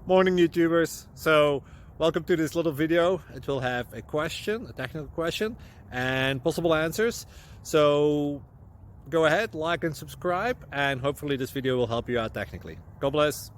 Morning YouTubers. So welcome to this little video. It will have a question, a technical question, and possible answers. So go ahead, like and subscribe, and hopefully this video will help you out technically. God bless.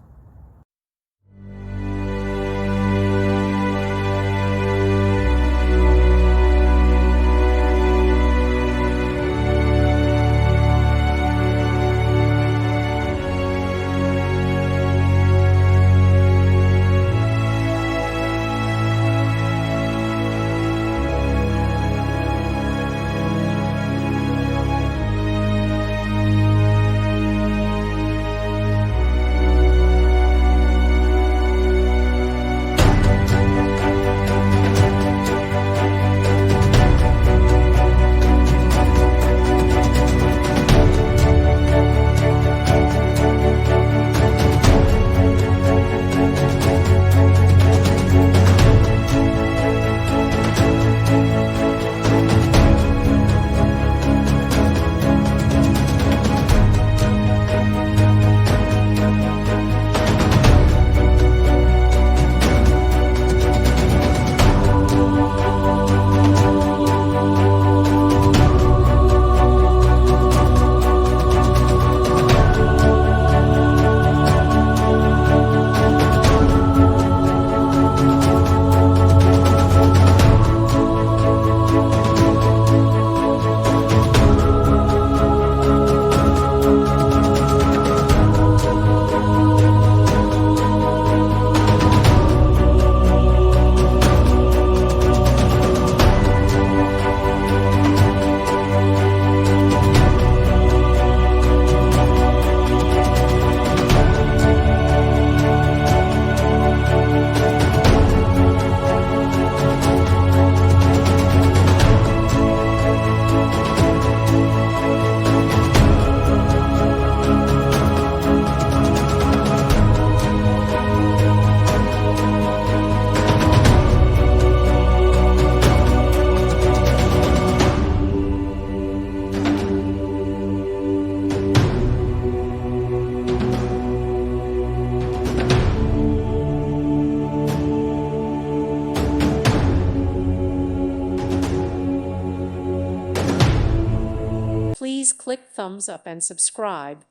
Please click thumbs up and subscribe.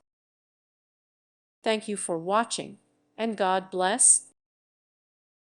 Thank you for watching, and God bless.